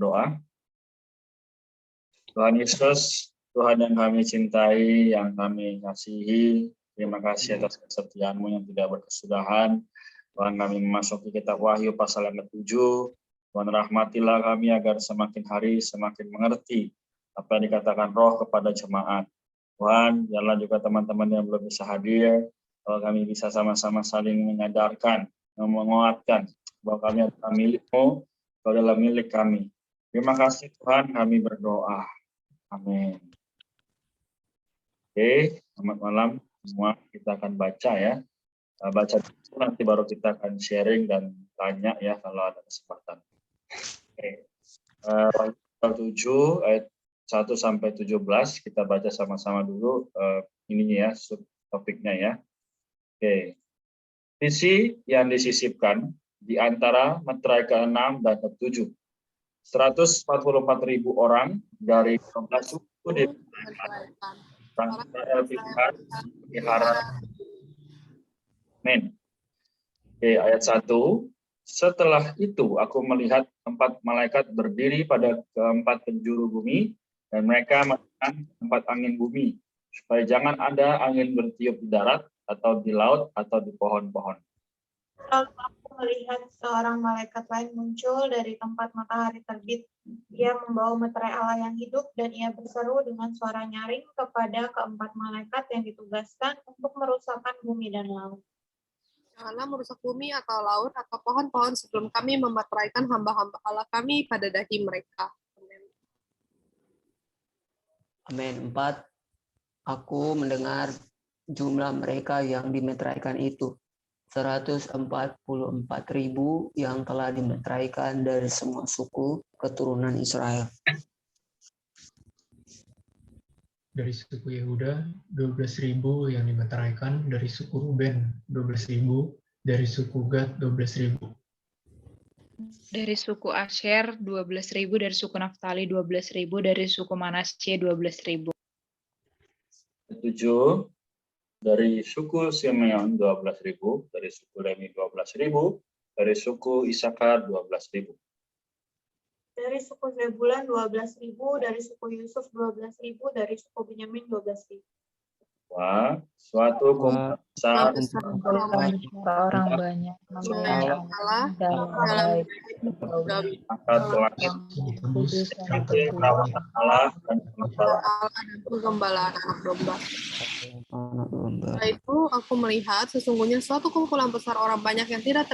Doa. Tuhan Yesus, Tuhan yang kami cintai, yang kami kasihi, terima kasih atas kesetiaan-Mu yang tidak berkesudahan. Tuhan, kami memasuki kitab Wahyu pasal yang ke-7. Tuhan, rahmatilah kami agar semakin hari semakin mengerti apa yang dikatakan Roh kepada jemaat. Tuhan, biarlah juga teman-teman yang belum bisa hadir, kalau kami bisa sama-sama saling menyadarkan, menguatkan bahwa kami adalah milik-Mu, Kau adalah milik kami. Terima kasih Tuhan, kami berdoa. Amin. Oke, selamat malam semua. Kita akan baca ya. Baca dulu, nanti baru kita akan sharing dan tanya ya kalau ada kesempatan. Oke. Pasal 7 ayat 1 sampai 17 kita baca sama-sama dulu ininya ya, topiknya ya. Oke. Visi yang disisipkan di antara meterai ke-6 dan ke-7. 144.000 orang dari 12 suku diperintahkan. Amin. Oke, ayat 1. Setelah itu aku melihat 4 malaikat berdiri pada keempat penjuru bumi, dan mereka menekan 4 angin bumi, supaya jangan ada angin bertiup di darat, atau di laut, atau di pohon-pohon. Aku melihat seorang malaikat lain muncul dari tempat matahari terbit. Ia membawa meterai Allah yang hidup, dan ia berseru dengan suara nyaring kepada keempat malaikat yang ditugaskan untuk merusakkan bumi dan laut. Janganlah merusak bumi atau laut atau pohon-pohon sebelum kami memeteraikan hamba-hamba Allah kami pada dahi mereka. Amin. Amin. 4. Aku mendengar jumlah mereka yang dimeteraikan itu. 144.000 yang telah dimeteraikan dari semua suku keturunan Israel. Dari suku Yehuda, 12.000 yang dimeteraikan, dari suku Ruben, 12.000, dari suku Gad, 12.000. Dari suku Asher, 12.000, dari suku Naftali, 12.000, dari suku Manasye, 12.000. 7. Dari suku Simeon, 12.000, dari suku Lewi, 12.000, dari suku Isakar, 12.000. Dari suku Zebulun 12.000, dari suku Yusuf 12.000, dari suku Benyamin 12.000. Wah, suatu kumpulan besar Orang banyak memuliakan Allah dalam Kudus, perawatan Allah dan Penggembalaan anak domba. Setelah itu aku melihat sesungguhnya suatu kumpulan besar orang banyak yang tidak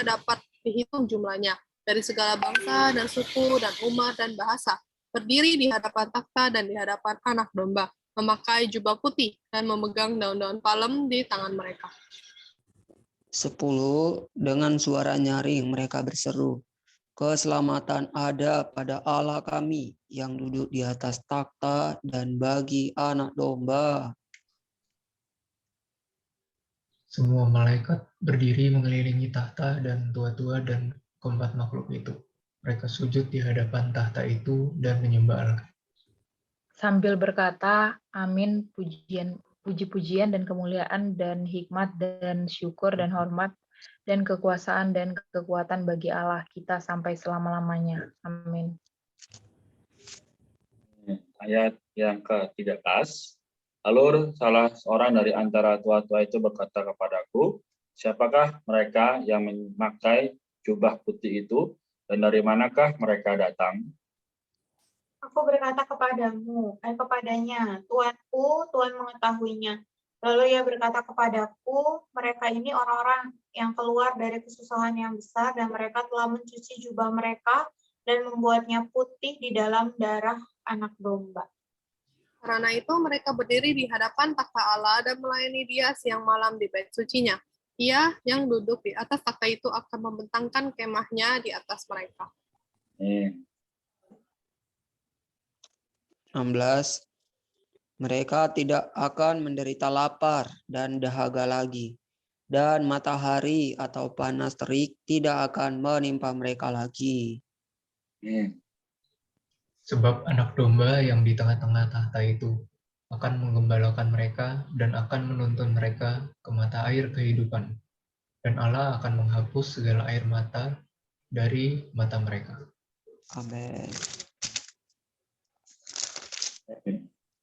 dapat dihitung jumlahnya, dari segala bangsa dan suku dan umat dan bahasa, berdiri di hadapan takhta dan di hadapan anak domba, memakai jubah putih dan memegang daun-daun palem di tangan mereka. 10. Dengan suara nyaring mereka berseru, keselamatan ada pada Allah kami yang duduk di atas takhta dan bagi anak domba. Semua malaikat berdiri mengelilingi tahta dan tua-tua dan keempat makhluk itu. Mereka sujud di hadapan tahta itu dan menyembah Allah. sambil berkata, Amin, puji-pujian dan kemuliaan dan hikmat dan syukur dan hormat dan kekuasaan dan kekuatan bagi Allah kita sampai selama-lamanya. Amin. ayat yang ke-13. Lalu salah seorang dari antara tua-tua itu berkata kepadaku, siapakah mereka yang memakai jubah putih itu, dan dari manakah mereka datang? Aku berkata kepadanya, Tuanku, Tuhan mengetahuinya. Lalu ia berkata kepadaku, mereka ini orang-orang yang keluar dari kesusahan yang besar, dan mereka telah mencuci jubah mereka dan membuatnya putih di dalam darah anak domba. Karena itu mereka berdiri di hadapan takhta Allah dan melayani Dia siang malam di bait sucinya. Ia yang duduk di atas takhta itu akan membentangkan kemahnya di atas mereka. 16. Mereka tidak akan menderita lapar dan dahaga lagi, dan matahari atau panas terik tidak akan menimpa mereka lagi. Sebab anak domba yang di tengah-tengah tahta itu akan menggembalakan mereka dan akan menuntun mereka ke mata air kehidupan. Dan Allah akan menghapus segala air mata dari mata mereka. Amin.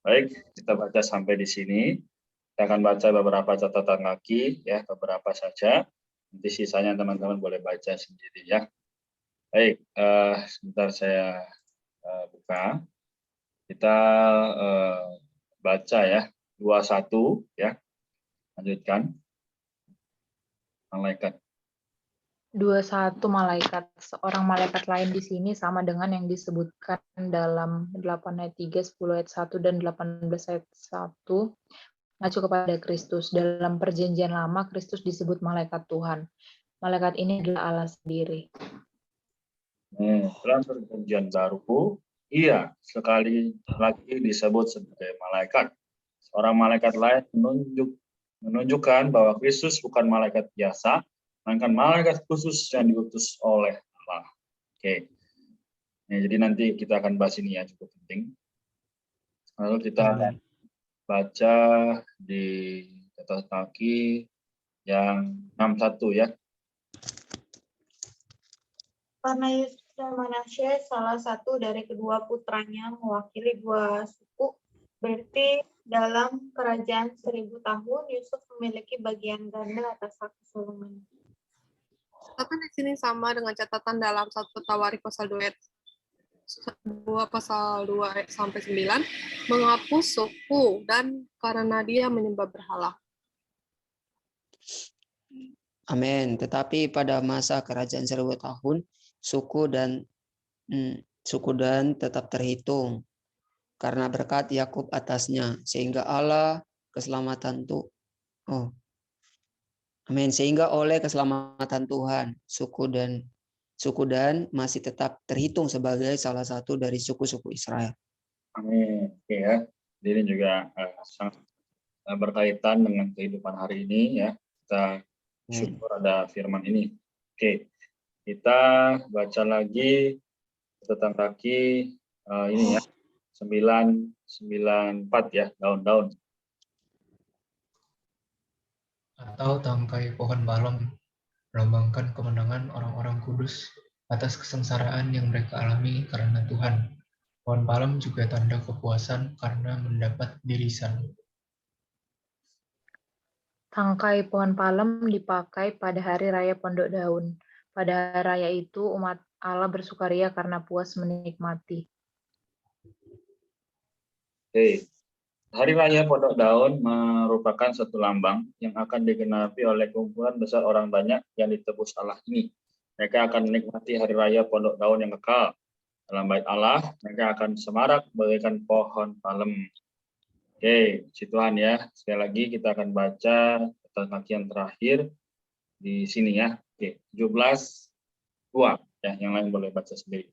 Baik, kita baca sampai di sini. Kita akan baca beberapa catatan kaki, ya, beberapa saja. Nanti sisanya teman-teman boleh baca sendiri, ya. Baik, sebentar saya buka. Kita baca ya, 21 ya. Lanjutkan. Malaikat. 21 malaikat. Seorang malaikat lain di sini sama dengan yang disebutkan dalam 8 ayat 3, 10 ayat 1, dan 18 ayat 1 mengacu kepada Kristus. Dalam perjanjian lama, Kristus disebut malaikat Tuhan. Malaikat ini adalah Allah sendiri. Dalam perjanjian baru, ia sekali lagi disebut sebagai malaikat. Seorang malaikat lain menunjukkan bahwa Kristus bukan malaikat biasa, melainkan malaikat khusus yang diutus oleh Allah. Oke. Nah, jadi nanti kita akan bahas ini ya, cukup penting. Lalu kita akan baca di catatan kaki yang 61 ya. Karena Yusuf dan Manasye salah satu dari kedua putranya mewakili dua suku, berarti dalam kerajaan 1000 tahun Yusuf memiliki bagian ganda atas hak kesulungan. Catatan di sini sama dengan catatan dalam 1 Tawarik pasal 2 ayat 2 pasal 2 ayat sampai 9, menghapus suku dan karena dia menyembah berhala. Amin. Tetapi pada masa kerajaan 1000 tahun, suku dan tetap terhitung karena berkat Yakub atasnya, sehingga Allah keselamatan Amin. Sehingga oleh keselamatan Tuhan, suku dan masih tetap terhitung sebagai salah satu dari suku-suku Israel. Amin. Oke ya. Jadi ini juga sangat berkaitan dengan kehidupan hari ini ya. Kita syukur ada firman ini. Oke. Kita baca lagi catatan kaki ini ya. 994 ya, daun-daun. Atau tangkai pohon palem melambangkan kemenangan orang-orang kudus atas kesengsaraan yang mereka alami karena Tuhan. Pohon palem juga tanda kepuasan karena mendapat dirisan. Tangkai pohon palem dipakai pada hari raya Pondok Daun. Pada hari raya itu umat Allah bersukaria karena puas menikmati. Oke. Hari Raya Pondok Daun merupakan satu lambang yang akan digenapi oleh kumpulan besar orang banyak yang ditebus Allah ini. Mereka akan menikmati Hari Raya Pondok Daun yang kekal. Dalam bait Allah, mereka akan semarak bagaikan pohon palem. Oke, puji Tuhan ya. Sekali lagi kita akan baca catatan kaki yang terakhir di sini ya. Oke, 17:2 ya, yang lain boleh baca sendiri.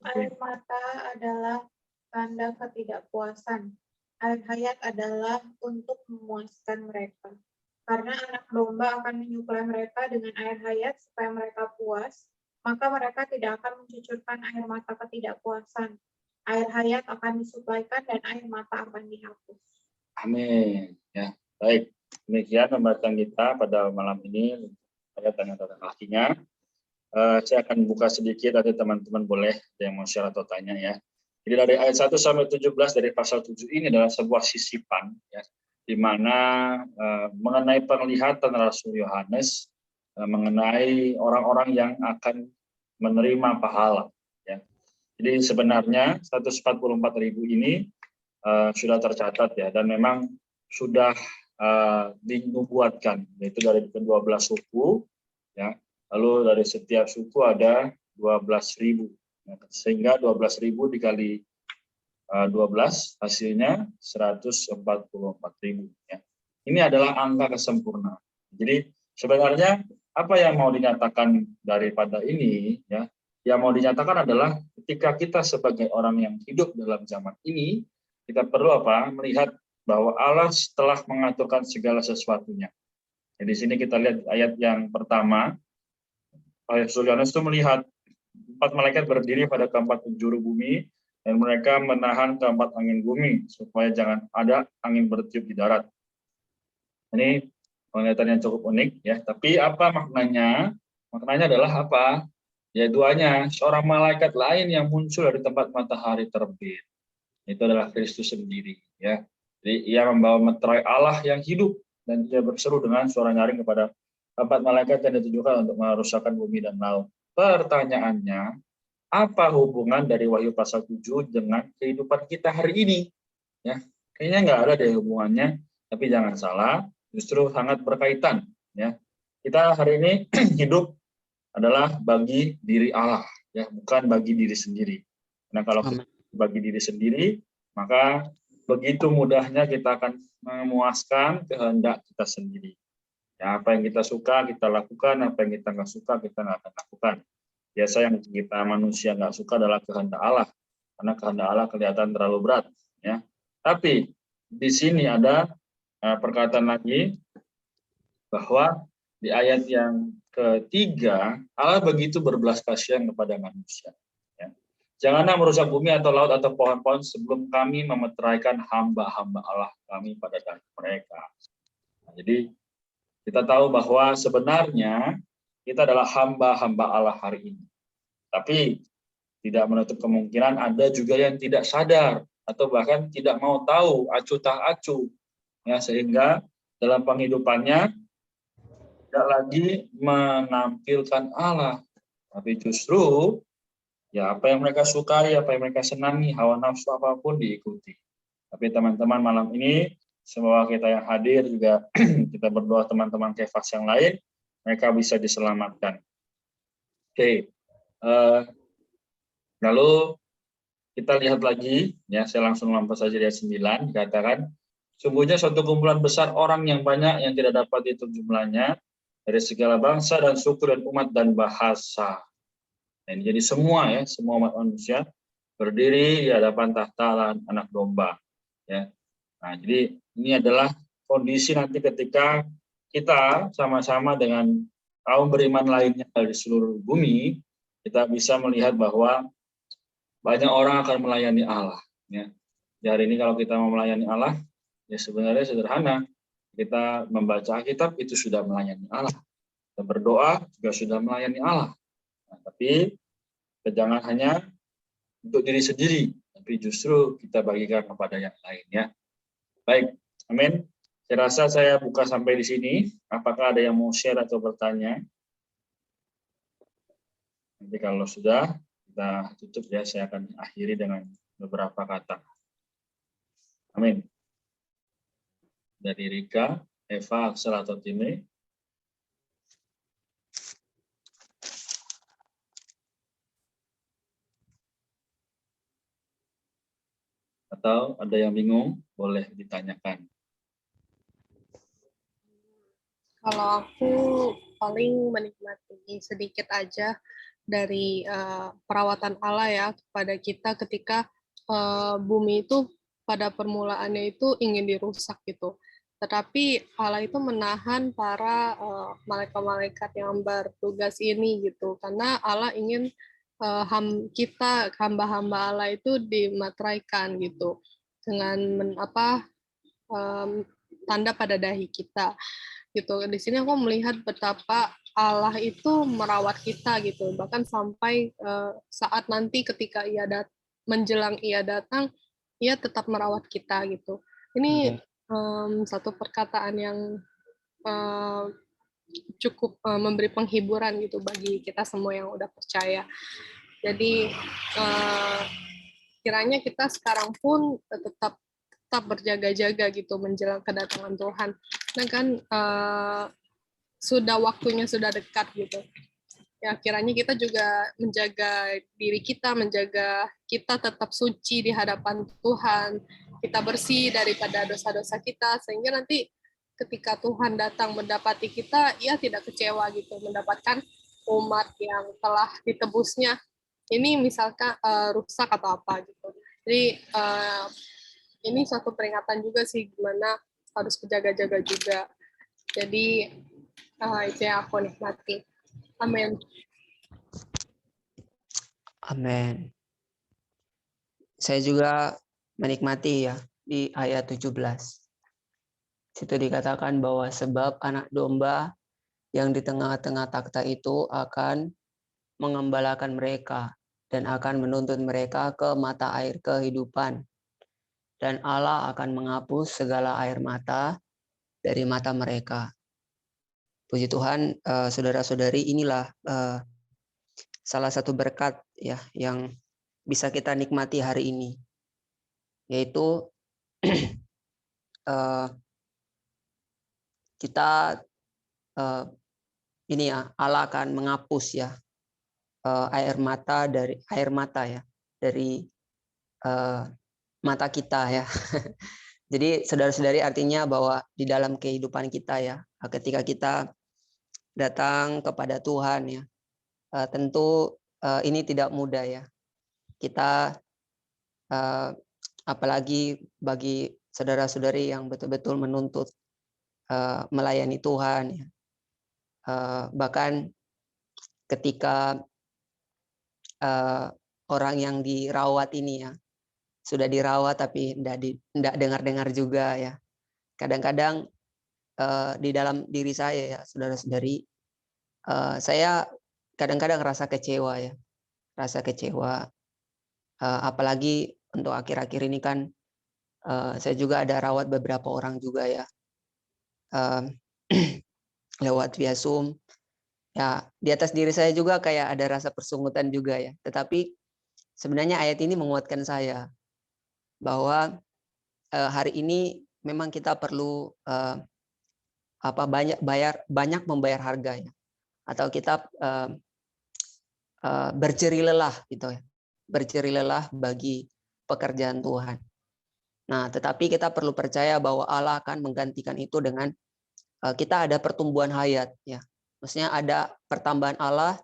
Air mata adalah tanda ketidakpuasan. Air hayat adalah untuk memuaskan mereka. Karena anak domba akan menyuplai mereka dengan air hayat supaya mereka puas, maka mereka tidak akan mencucurkan air mata ketidakpuasan. Air hayat akan disuplaikan dan air mata akan dihapus. Amin. Ya, baik. Demikian pembacaan kita pada malam ini. Saya tanya-tanya kakinya. Saya akan buka sedikit, nanti teman-teman boleh ada yang mau share atau tanya ya. Jadi dari ayat 1 sampai 17 dari pasal 7 ini adalah sebuah sisipan ya, di mana mengenai penglihatan Rasul Yohanes mengenai orang-orang yang akan menerima pahala ya. Jadi sebenarnya 144.000 ini sudah tercatat ya, dan memang sudah dinubuatkan, yaitu dari ke-12 suku ya. Lalu dari setiap suku ada 12.000. Sehingga 12.000 dikali 12 hasilnya 144.000 ya. Ini adalah angka kesempurnaan. Jadi sebenarnya apa yang mau dinyatakan daripada ini ya? Yang mau dinyatakan adalah ketika kita sebagai orang yang hidup dalam zaman ini, kita perlu apa? Melihat bahwa Allah telah mengaturkan segala sesuatunya. Jadi di sini kita lihat ayat yang pertama, Rasul Yohanes itu melihat 4 malaikat berdiri pada keempat penjuru bumi, dan mereka menahan keempat angin bumi supaya jangan ada angin bertiup di darat. Ini penglihatan yang cukup unik ya. Tapi apa maknanya? Maknanya adalah apa? Ya duanya, seorang malaikat lain yang muncul dari tempat matahari terbit. Itu adalah Kristus sendiri. Ya. Jadi ia membawa meterai Allah yang hidup dan ia berseru dengan suara nyaring kepada keempat malaikat yang ditujukan untuk merusakkan bumi dan laut. Pertanyaannya, apa hubungan dari Wahyu pasal 7 dengan kehidupan kita hari ini? Ya, kayaknya nggak ada deh hubungannya, tapi jangan salah, justru sangat berkaitan. Ya, kita hari ini hidup adalah bagi diri Allah, ya, bukan bagi diri sendiri. Karena kalau kita bagi diri sendiri, maka begitu mudahnya kita akan memuaskan kehendak kita sendiri. Ya, apa yang kita suka kita lakukan, apa yang kita nggak suka kita nggak akan lakukan. Biasa yang kita manusia nggak suka adalah kehendak Allah, karena kehendak Allah kelihatan terlalu berat. Ya, tapi di sini ada perkataan lagi bahwa di ayat yang ketiga, Allah begitu berbelas kasihan kepada manusia. Ya. Janganlah merusak bumi atau laut atau pohon-pohon sebelum kami memeteraikan hamba-hamba Allah kami pada dahi mereka. Nah, jadi kita tahu bahwa sebenarnya kita adalah hamba-hamba Allah hari ini. Tapi tidak menutup kemungkinan ada juga yang tidak sadar atau bahkan tidak mau tahu acuh tak acuh, ya, sehingga dalam penghidupannya tidak lagi menampilkan Allah, tapi justru ya apa yang mereka sukai, apa yang mereka senangi, hawa nafsu apapun diikuti. Tapi teman-teman malam ini, semua kita yang hadir juga kita berdoa teman-teman Kefas yang lain, mereka bisa diselamatkan. Oke, lalu kita lihat lagi, ya saya langsung lompat saja di ayat 9, dikatakan, sungguhnya suatu kumpulan besar orang yang banyak yang tidak dapat dihitung jumlahnya, dari segala bangsa dan suku dan umat dan bahasa. Nah, ini jadi semua ya, semua umat manusia berdiri di hadapan tahta Anak Domba. Ya. Nah, jadi ini adalah kondisi nanti ketika kita sama-sama dengan kaum beriman lainnya dari seluruh bumi, kita bisa melihat bahwa banyak orang akan melayani Allah. Ya. Di hari ini kalau kita mau melayani Allah, ya sebenarnya sederhana. Kita membaca Alkitab itu sudah melayani Allah. Kita berdoa juga sudah melayani Allah. Nah, tapi jangan hanya untuk diri sendiri, tapi justru kita bagikan kepada yang lain, ya. Baik, amin. Saya rasa saya buka sampai di sini. Apakah ada yang mau share atau bertanya? Nanti kalau sudah, kita tutup ya. Saya akan akhiri dengan beberapa kata. Amin. Dari Rika, Eva, Aksel atau Time. Atau ada yang bingung, boleh ditanyakan. Kalau aku paling menikmati sedikit aja dari perawatan Allah ya kepada kita ketika bumi itu pada permulaannya itu ingin dirusak gitu. Tetapi Allah itu menahan para malaikat-malaikat yang bertugas ini gitu, karena Allah ingin kita hamba-hamba Allah itu dimateraikan gitu dengan tanda pada dahi kita gitu. Di sini aku melihat betapa Allah itu merawat kita gitu, bahkan sampai saat nanti ketika menjelang ia datang, ia tetap merawat kita gitu. Ini satu perkataan yang cukup memberi penghiburan gitu bagi kita semua yang udah percaya. Jadi kiranya kita sekarang pun tetap berjaga-jaga gitu menjelang kedatangan Tuhan. Nah kan sudah waktunya sudah dekat gitu. Ya kiranya kita juga menjaga diri kita, menjaga kita tetap suci di hadapan Tuhan, kita bersih daripada dosa-dosa kita, sehingga nanti ketika Tuhan datang mendapati kita, ia tidak kecewa gitu, mendapatkan umat yang telah ditebusnya. Ini misalkan rusak atau apa gitu. Jadi ini suatu peringatan juga sih, gimana harus berjaga-jaga juga. Jadi itu yang aku nikmati. Amin. Amin. Saya juga menikmati ya di ayat 17. Situ dikatakan bahwa sebab anak domba yang di tengah-tengah takhta itu akan mengembalakan mereka dan akan menuntun mereka ke mata air kehidupan. Dan Allah akan menghapus segala air mata dari mata mereka. Puji Tuhan, saudara-saudari, inilah salah satu berkat ya yang bisa kita nikmati hari ini, yaitu kita ini ya, Allah akan menghapus ya air mata ya dari mata kita ya. Jadi saudara-saudari, artinya bahwa di dalam kehidupan kita ya, ketika kita datang kepada Tuhan ya, tentu ini tidak mudah ya. Kita apalagi bagi saudara-saudari yang betul-betul menuntut melayani Tuhan ya. Bahkan ketika orang yang dirawat ini ya, sudah dirawat tapi tidak dengar-dengar juga ya. Kadang-kadang di dalam diri saya ya, saudara-saudari, saya kadang-kadang rasa kecewa ya. Rasa kecewa. Apalagi untuk akhir-akhir ini kan saya juga ada rawat beberapa orang juga ya. Lewat via Zoom. Ya, di atas diri saya juga kayak ada rasa persungutan juga ya. Tetapi sebenarnya ayat ini menguatkan saya bahwa hari ini memang kita perlu banyak membayar harga ya, atau kita berjerih lelah gitu ya, berjerih lelah bagi pekerjaan Tuhan. Nah, tetapi kita perlu percaya bahwa Allah akan menggantikan itu dengan kita ada pertumbuhan hayat ya, maksudnya ada pertambahan Allah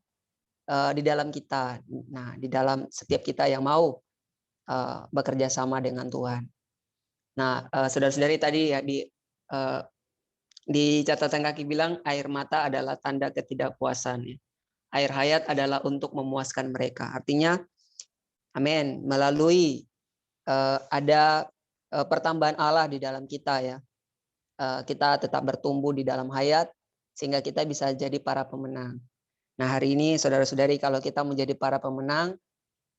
di dalam kita. Nah, di dalam setiap kita yang mau bekerja sama dengan Tuhan. Nah, saudara-saudari, tadi ya di catatan kaki bilang air mata adalah tanda ketidakpuasan. Ya. Air hayat adalah untuk memuaskan mereka. Artinya, amin, melalui ada pertambahan Allah di dalam kita ya. Kita tetap bertumbuh di dalam hayat sehingga kita bisa jadi para pemenang. Nah, hari ini saudara-saudari, kalau kita menjadi para pemenang,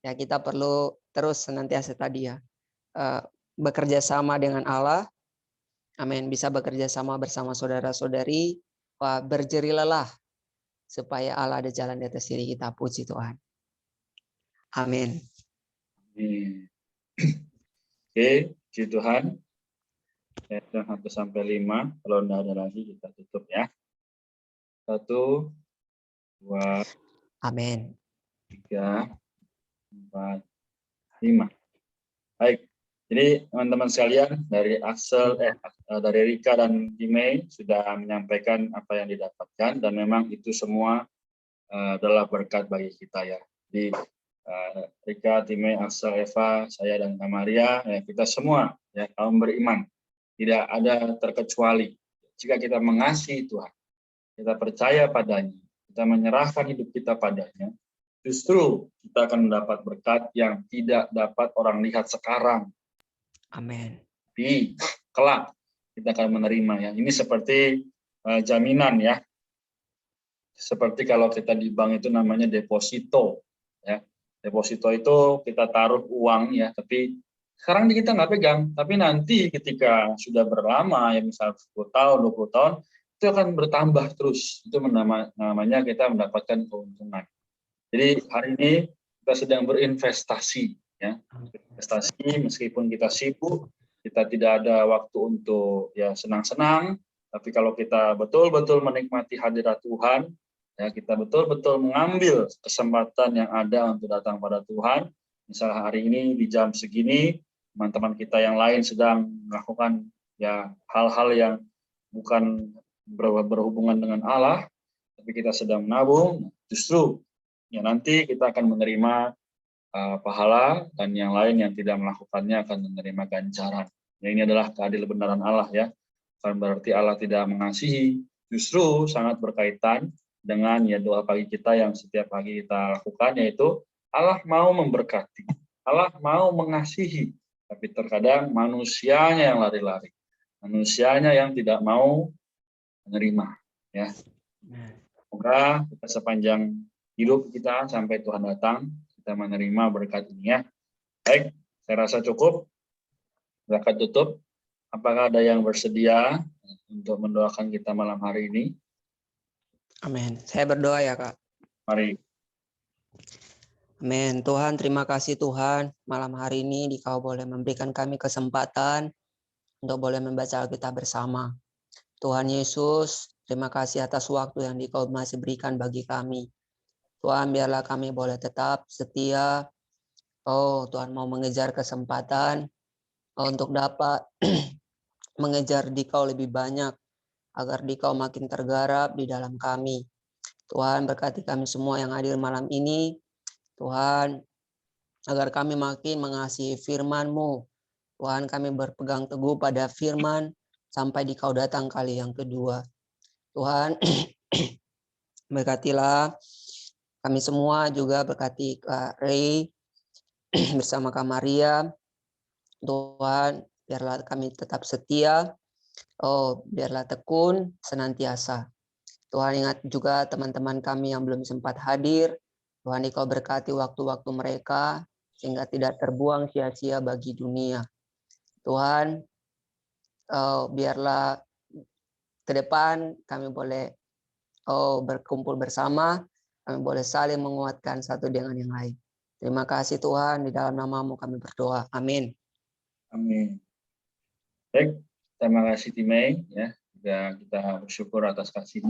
ya kita perlu terus senantiasa tadi ya bekerja sama dengan Allah. Amin. Bisa bekerja sama bersama saudara-saudari, berjerih lelah supaya Allah ada jalan di atas diri kita. Puji Tuhan. Amin. Oke, puji Tuhan. Ayat 1-5. Kalau tidak ada lagi kita tutup ya. 1, 2, Amin. 3, 4, 5. Baik. Jadi teman-teman sekalian, dari dari Rika dan Timei sudah menyampaikan apa yang didapatkan, dan memang itu semua adalah berkat bagi kita ya. Jadi Rika, Timei, Axel, Eva, saya dan Maria, ya, kita semua ya kaum beriman, tidak ada terkecuali. Jika kita mengasihi Tuhan, kita percaya padanya, kita menyerahkan hidup kita padanya, justru kita akan mendapat berkat yang tidak dapat orang lihat sekarang. Amin. Di kelak kita akan menerima ya. Ini seperti jaminan ya. Seperti kalau kita di bank itu namanya deposito ya. Deposito itu kita taruh uang ya, tapi sekarang kita nggak pegang, tapi nanti ketika sudah berlama ya, misal 10 tahun, 20 tahun, itu akan bertambah terus. Itu namanya kita mendapatkan keuntungan. Jadi hari ini kita sedang berinvestasi ya. Investasi meskipun kita sibuk, kita tidak ada waktu untuk ya senang-senang, tapi kalau kita betul-betul menikmati hadirat Tuhan, ya kita betul-betul mengambil kesempatan yang ada untuk datang pada Tuhan. Misalnya hari ini di jam segini, teman-teman kita yang lain sedang melakukan ya hal-hal yang bukan berhubungan dengan Allah, tapi kita sedang menabung, justru ya nanti kita akan menerima pahala, dan yang lain yang tidak melakukannya akan menerima ganjaran. Ya, ini adalah keadilan benaran Allah ya. Bukan berarti Allah tidak mengasihi, justru sangat berkaitan dengan ya doa pagi kita yang setiap pagi kita lakukan, yaitu Allah mau memberkati, Allah mau mengasihi, tapi terkadang manusianya yang lari-lari, manusianya yang tidak mau menerima ya. Semoga kita sepanjang hidup kita sampai Tuhan datang, kita menerima berkat ini ya. Baik, saya rasa cukup. Silakan tutup. Apakah ada yang bersedia untuk mendoakan kita malam hari ini? Amin. Saya berdoa ya, Kak. Mari. Amin. Tuhan, terima kasih Tuhan. Malam hari ini Dikau boleh memberikan kami kesempatan untuk boleh membaca Alkitab bersama. Tuhan Yesus, terima kasih atas waktu yang Dikau masih berikan bagi kami. Tuhan, biarlah kami boleh tetap setia. Oh, Tuhan mau mengejar kesempatan untuk dapat mengejar Dikau lebih banyak, agar Dikau makin tergarap di dalam kami. Tuhan, berkati kami semua yang hadir malam ini. Tuhan, agar kami makin mengasihi firman-Mu. Tuhan, kami berpegang teguh pada firman sampai Dikau datang kali yang kedua. Tuhan, berkatilah kami semua, juga berkati Kak Ray bersama Kak Maria. Tuhan, biarlah kami tetap setia. Oh, biarlah tekun senantiasa. Tuhan, ingat juga teman-teman kami yang belum sempat hadir. Tuhan, Dikau berkati waktu-waktu mereka sehingga tidak terbuang sia-sia bagi dunia. Tuhan, biarlah ke depan kami boleh berkumpul bersama, kami boleh saling menguatkan satu dengan yang lain. Terima kasih Tuhan, di dalam nama-Mu kami berdoa. Amin. Amin. Baik, terima kasih Timei ya. Juga kita bersyukur atas kasih-Nya.